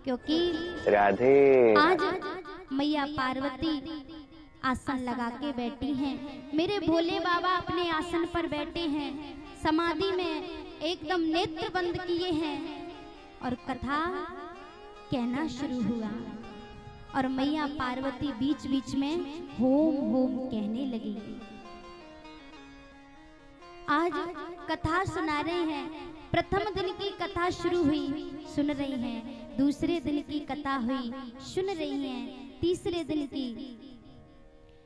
क्योंकि राधे आज मैया पार्वती आसन लगा के बैठी हैं। मेरे भोले बाबा अपने आसन पर बैठे हैं, समाधि में एकदम नेत्र बंद किए हैं और कथा कहना शुरू हुआ और मैया पार्वती बीच बीच में होम होम कहने लगी। आज कथा सुना रहे हैं। प्रथम दिन की कथा शुरू हुई, सुन रही हैं। दूसरे दिन की कथा हुई, सुन रही हैं। तीसरे दिन की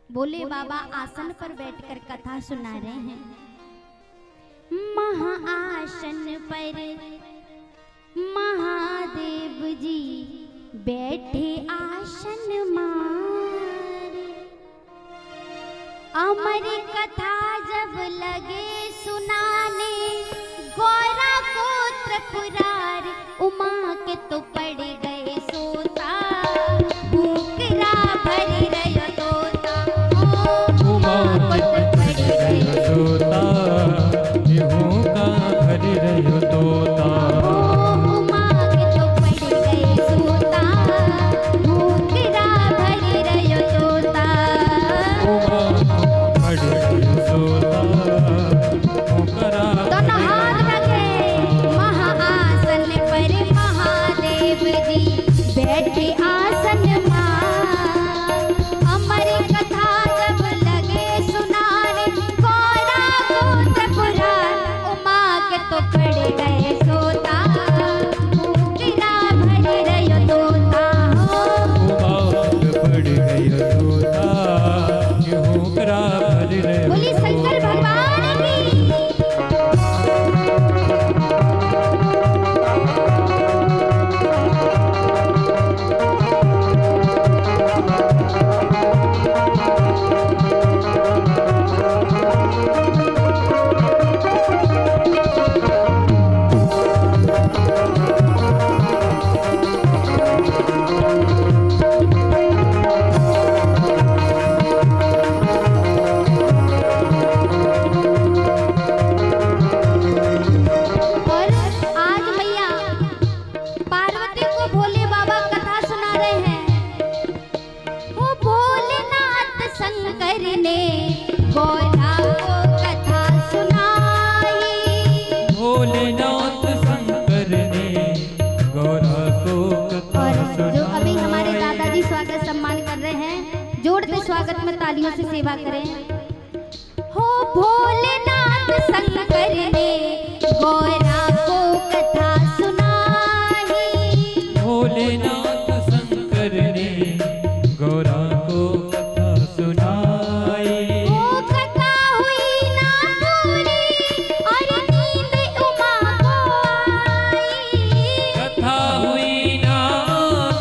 बोले बाबा आसन पर बैठकर कथा सुना रहे हैं। महाआसन पर महादेव जी बैठे आसन मारे, अमर कथा जब लगे सुनाने, गौरा को त्रिपुरार उमा के तो पड़ गए सोता, भूखरा भरी रह तोता, उमा को तो पड़ गए सोता, गेहूं का भरी रह तोता, उमा के तो पड़ गए सोता, भूखरा भरी रह तोता, उमा भरी रह सोता, भूखरा दोनों हाथ रखे। महाआसन पर महादेव जी बैठे आसन मार, अमर कथा जब लगे सुनाने, गौरा को त्रिपुरार उमा के तो पड़ गए सोता, भूखरा भरी रह तोता, उमा पड़ गई तोता, गेहूं का भरी रह बोली शंकर भगवान की। और आज मैया पार्वती को भोले बाबा कथा सुना रहे हैं। वो भोलेनाथ शंकर ने गौरा को कथा सुनाई, भोलेनाथ शंकर ने गौरा को कथा और जो अभी हमारे सुनाई। दादाजी स्वागत सम्मान कर रहे हैं, जोरदार स्वागत में तालियों से सेवा करें। हो भोलेनाथ शंकर ने गौरा को कथा सुनाई, भोलेनाथ शंकर ने गौरा को कथा सुनाई। वो कथा हुई ना पूरी और नींद उमा को आई, कथा हुई ना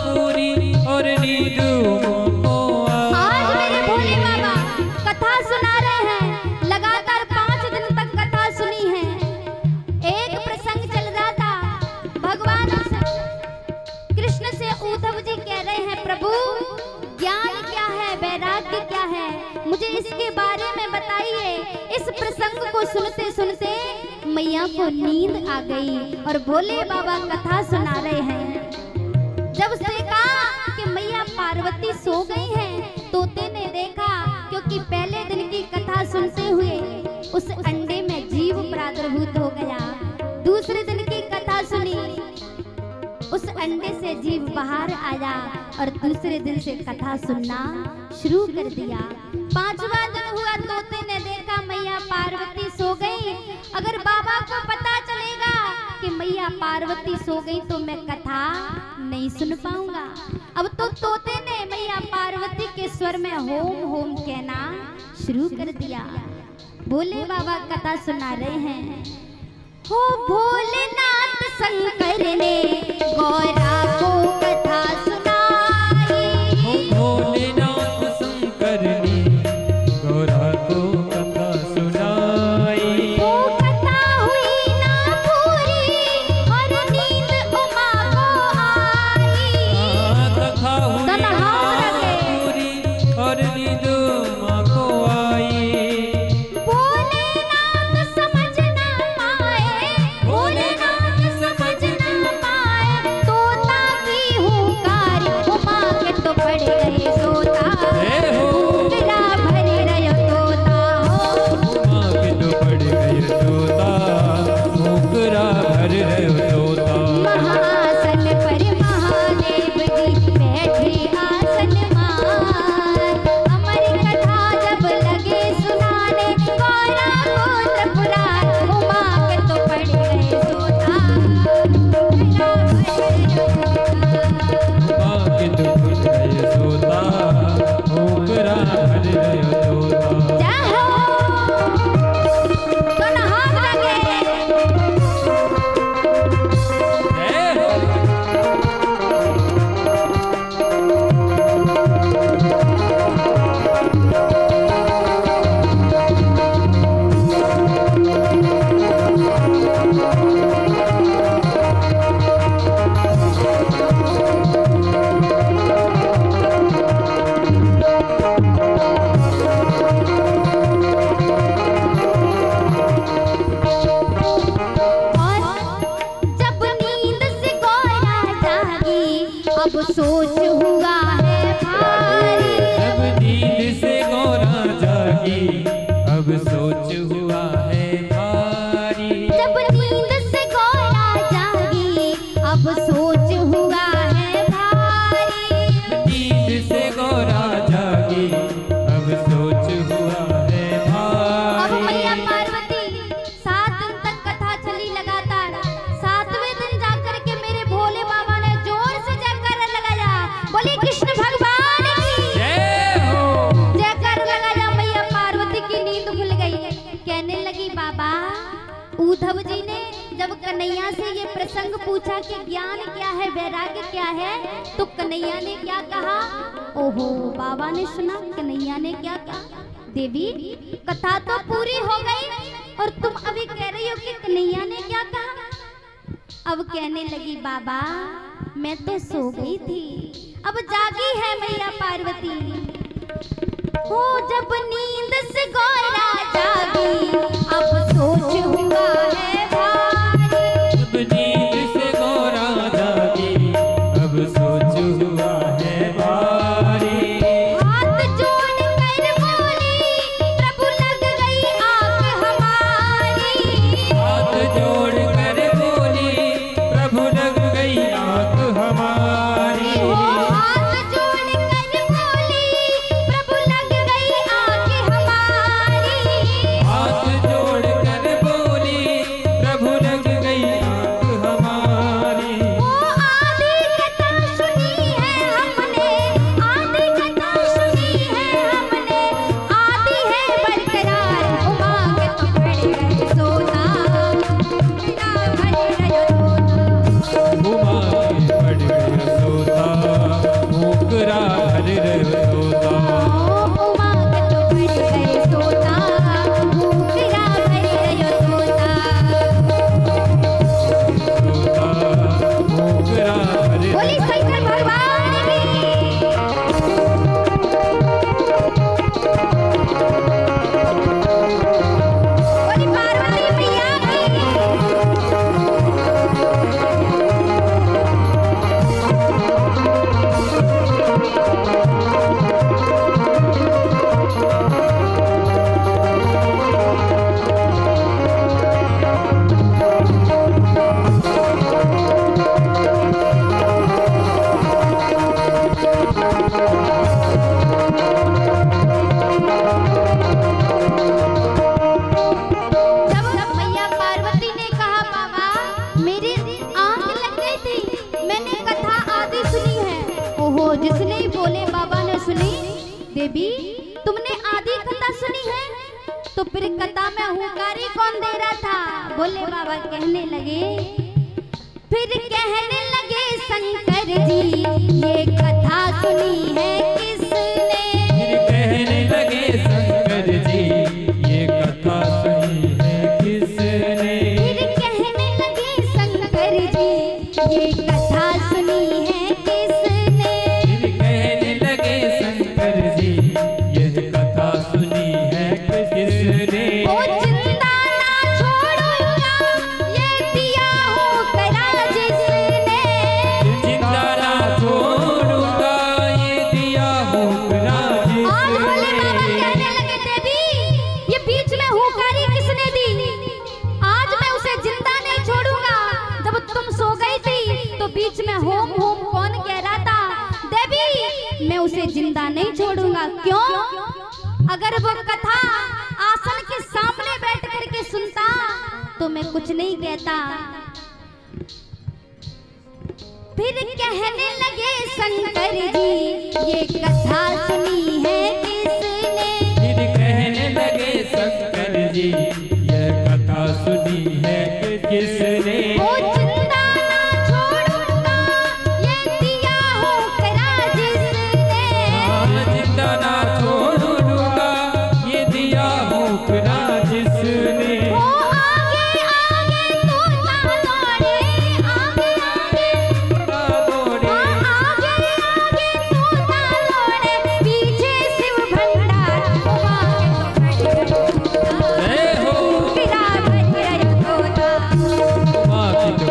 पूरी और नींद को आज आई। मेरे भोले बाबा कथा सुना रहे हैं। लगातार 5 दिन तक कथा सुनी है। एक प्रसंग चल रहा था, भगवान कृष्ण से उद्धव जी कह रहे हैं, प्रभु ज्ञान क्या है, वैराग्य क्या है, मुझे इसके बारे में बताइए। इस प्रसंग को सुनते सुनते मैया को नींद आ गई और भोले बाबा कथा सुना रहे हैं। जब देखा कि मैया पार्वती सो गई हैं, तोते ने देखा, क्योंकि पहले दिन की कथा सुनते हुए उस अंडे में जीव प्रादुर्भूत हो गया। दूसरे दिन की कथा सुनी, उस अंडे से जीव बाहर आया और दूसरे दिन से कथा सुनना शुरू कर दिया। 5वां दिन हुआ, तोते ने देखा मैया पार्वती सो गई। अगर बाबा को पता चलेगा कि मैया पार्वती सो गई तो मैं कथा नहीं सुन पाऊंगा। अब तो तोते ने मैया पार्वती के स्वर में होम होम कहना शुरू कर दिया। भोले बाबा कथा सुना रहे हैं। हो भोलेनाथ शंकर ने गौरा को कथा सुनाई, हो भोलेनाथ शंकर ने गौरा को कथा सुनाई। वो कथा हुई ना पूरी और नींद उमा को आई, कथा हुई दोनों हाथ रखे। पूरी और नींद माँ को आई। भोलेनाथ समझ ना पाए, भोलेनाथ समझ ना पाए, अब सोच हुआ है भारी। जब नींद से गौरा जागी अब सोच हुआ है भारी। जब नींद से गौरा जागी अब सोच हुआ है भारी। नींद से गौरा जागी अब सोच हुआ है अब भारी। मैया पार्वती 7 दिन तक कथा चली लगातार। 7वें दिन जाकर के मेरे भोले बाबा ने जोर से जयकारा लगाया, बोले कृष्ण भगवान की जय हो। जयकारा लगाया। मैया पार्वती की नींद खुल गई। कहने लगी बाबा, उद्धव जी ने जब कन्हैया से ये प्रसंग पूछा कि ज्ञान क्या है, वैराग्य क्या है, तो कन्हैया ने क्या कहा? ओहो, बाबा ने सुना कन्हैया ने क्या कहा? देवी, कथा तो पूरी हो गई और तुम अभी कह रही हो कि कन्हैया ने क्या कहा? अब कहने लगी बाबा, मैं तो सो गई थी, अब जागी है मैया पार्वती। हो जब नींद से गौरा जागी अब सोच हुआ है भारी। जब नींद से गौरा जागी अब सोच हुआ है भारी। हाथ जोड़ कर बोली, प्रभु लग गई आंख हमारी। हाथ जोड़ कर बोली प्रभु लग गई आंख हमारी। हो हाथ जोड़ कर बोली, प्रभु लग गई आंख हमारी। हाथ जोड़ कर बोली प्रभु लग गई आंख हमारी। वो आदि कथा सुनी है हमने, आदि कथा सुनी है हमने, आदि है बरकरार। उमांग तो बढ़ गए सोना, बिना भर रहे सोना। घुमा के पड़ गया सोता मुकरा भर रहे सोता। उमांग तो बढ़ गए सोना, बिना भर रहे सोना। सोता मुकरा भर बोली शंकर भगवान की, बोली पार्वती मैया जब मैया पार्वती ने कहा बाबा मेरी आंख लग गई थी, मैंने कथा आदि सुनी है। ओहो, जिसने बोले बाबा ने सुनी। देवी, तुमने आदि कथा सुनी है, तो फिर कथा में हुंकारी कौन दे रहा था? बोले बाबा कहने लगे, फिर कहने लगे शंकर जी ये कथा सुनी है किसने? फिर कहने लगे शंकर जी ये कथा सुनी है किसने? फिर कहने लगे शंकर जी ये कथा सुनी है किसने? फिर कहने लगे शंकर जी यह कथा सुनी है किसने? ओ जिंदा ना छोड़ूंगा ये दिया हो करा जिसने। जिंदा ना छोड़ूंगा ये दिया होकरा आज भोले बाबा जिसने। कहने लगे, देवी ये बीच में हुंकारी किसने दी? आज मैं उसे जिंदा नहीं छोड़ूंगा। जब तुम सो गई थी तो बीच में होम होम कौन कह रहा था? देवी मैं उसे जिंदा नहीं छोड़ूंगा। क्यों? अगर वो कथा आसन के सामने बैठ करके सुनता तो मैं कुछ नहीं कहता। फिर कहने लगे शंकर जी ये कथा सुनी है किसने? फिर कहने लगे शंकर जी यह कथा सुनी है किसने? ओ जिंदा ना छोड़ूंगा ये दिया हो करा जिसने। जिंदा ना छोड़ूंगा ये दिया होकरा जिसने। ओ आगे आगे तू ना दौड़े, आगे आगे ना दौड़े आगे आगे तू ना दौड़े, पीछे शिव भंडार। जय हो। बिना भर रहे सोना। माँ की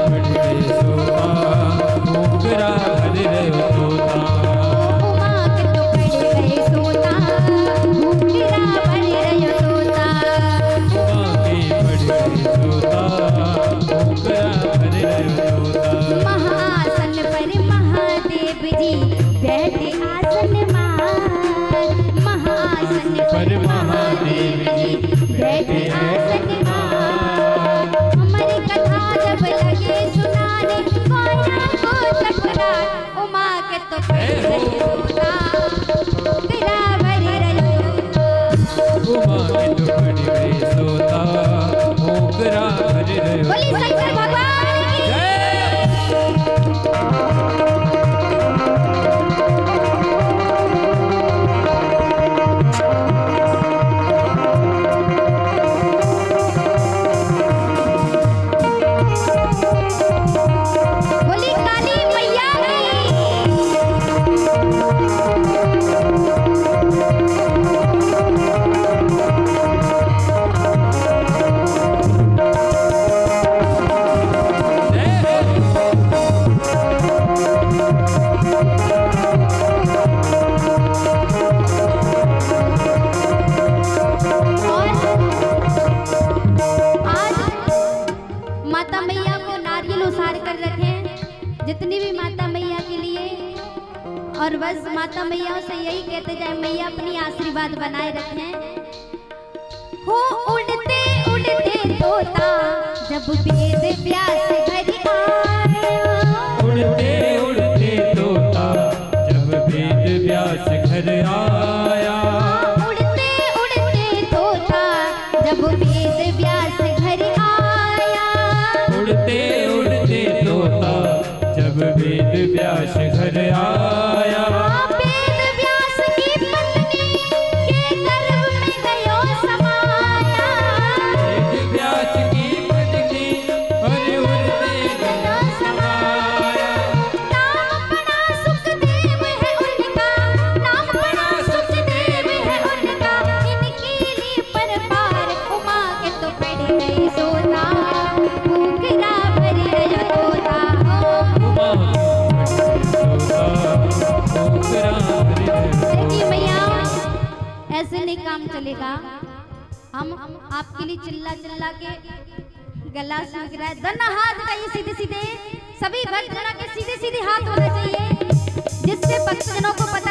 माता मैया के लिए। और बस माता मैया से यही कहते जाए, मैया अपनी आशीर्वाद बनाए रखें। हो उड़ते उड़ते तोता जब वेद व्यास घर आया, उड़ते उड़ते तोता जब वेद व्यास घर आया, उड़ते उड़ते तोता जब वेद व्यास घर आया, उड़ते उड़ते तोता जब वेद व्यास घर आया। वेद व्यास की पत्नी के गर्भ में गयो समाया, वेद व्यास की पत्नी अरे उड़ते गया समाया। नाम बड़ा सुखदेव है उनका, नाम बड़ा सुखदेव है उनका, इनके लिए परपार उमा के तो पड़ गई सोता, घूंघरा भर गया तोता उमा देखिए मैया, ऐसे नहीं काम चलेगा। हम आपके लिए चिल्ला चिल्ला के गला सूख रहा है। दोनों हाथ उठाइए सीधे सीधे, सभी भक्तजनों के सीधे सीधे हाथ होना चाहिए, जिससे भक्तजनों को पता